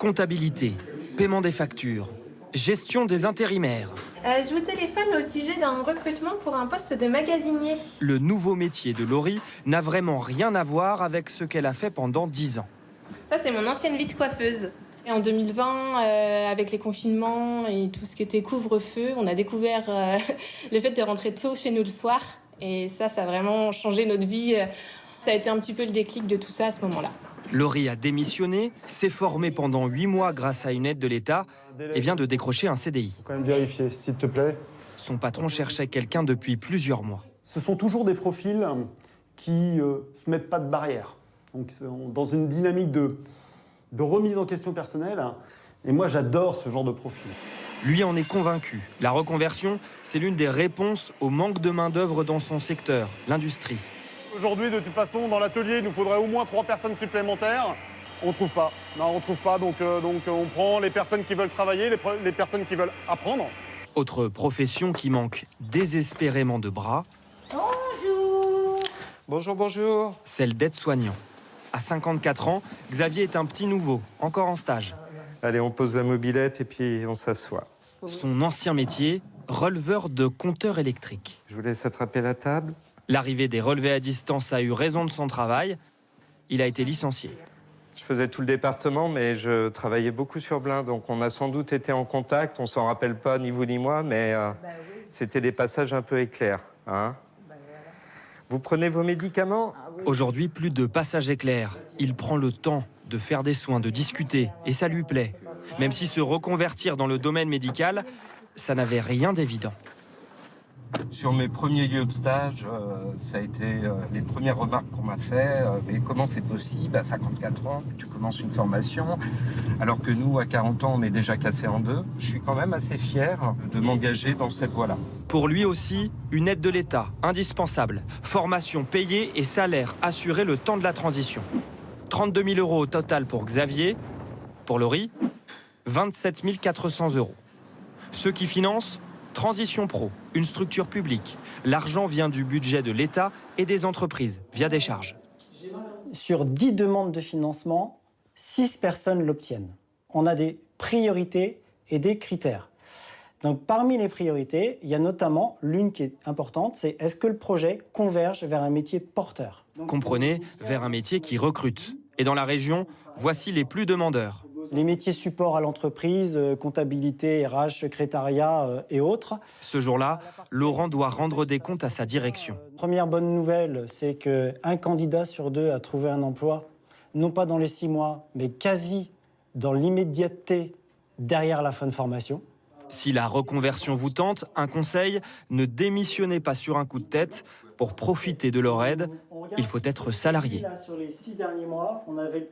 Comptabilité, paiement des factures, gestion des intérimaires. Je vous téléphone au sujet d'un recrutement pour un poste de magasinier. Le nouveau métier de Laurie n'a vraiment rien à voir avec ce qu'elle a fait pendant 10 ans. Ça, c'est mon ancienne vie de coiffeuse. Et en 2020, avec les confinements et tout ce qui était couvre-feu, on a découvert le fait de rentrer tôt chez nous le soir. Et ça a vraiment changé notre vie. Ça a été un petit peu le déclic de tout ça à ce moment-là. Laurie a démissionné, s'est formée pendant 8 mois grâce à une aide de l'État et vient de décrocher un CDI. Faut quand même vérifier, s'il te plaît. Son patron cherchait quelqu'un depuis plusieurs mois. Ce sont toujours des profils qui se mettent pas de barrière. Donc, dans une dynamique de remise en question personnelle. Et moi, j'adore ce genre de profil. Lui en est convaincu. La reconversion, c'est l'une des réponses au manque de main-d'œuvre dans son secteur, l'industrie. Aujourd'hui, de toute façon, dans l'atelier, il nous faudrait au moins 3 personnes supplémentaires. On ne trouve pas. Non, on ne trouve pas. Donc, on prend les personnes qui veulent travailler, les personnes qui veulent apprendre. Autre profession qui manque désespérément de bras. Bonjour. Bonjour, bonjour. Celle d'aide-soignant. À 54 ans, Xavier est un petit nouveau, encore en stage. Allez, on pose la mobilette et puis on s'assoit. Son ancien métier, releveur de compteurs électriques. Je vous laisse attraper la table. L'arrivée des relevés à distance a eu raison de son travail. Il a été licencié. Je faisais tout le département, mais je travaillais beaucoup sur Blain, donc on a sans doute été en contact. On s'en rappelle pas, ni vous ni moi, mais c'était des passages un peu éclairs. Hein. Vous prenez vos médicaments ? Aujourd'hui, plus de passage éclair. Il prend le temps de faire des soins, de discuter, et ça lui plaît. Même si se reconvertir dans le domaine médical, ça n'avait rien d'évident. Sur mes premiers lieux de stage, ça a été les premières remarques qu'on m'a fait. Mais comment c'est possible, à 54 ans, que tu commences une formation, alors que nous, à 40 ans, on est déjà cassé en deux. Je suis quand même assez fier de m'engager dans cette voie-là. Pour lui aussi, une aide de l'État, indispensable. Formation payée et salaire assuré le temps de la transition. 32 000 € au total pour Xavier. Pour Laurie, 27 400 €. Ceux qui financent, Transition Pro, une structure publique. L'argent vient du budget de l'État et des entreprises, via des charges. Sur 10 demandes de financement, 6 personnes l'obtiennent. On a des priorités et des critères. Donc, parmi les priorités, il y a notamment l'une qui est importante, c'est est-ce que le projet converge vers un métier porteur ? Comprenez, vers un métier qui recrute. Et dans la région, voici les plus demandeurs. Les métiers support à l'entreprise, comptabilité, RH, secrétariat et autres. Ce jour-là, Laurent doit rendre des comptes à sa direction. Première bonne nouvelle, c'est qu'un candidat sur 2 a trouvé un emploi, non pas dans les 6 mois, mais quasi dans l'immédiateté derrière la fin de formation. Si la reconversion vous tente, un conseil, ne démissionnez pas sur un coup de tête. Pour profiter de leur aide, il faut être salarié. Sur les 6 derniers mois, on avait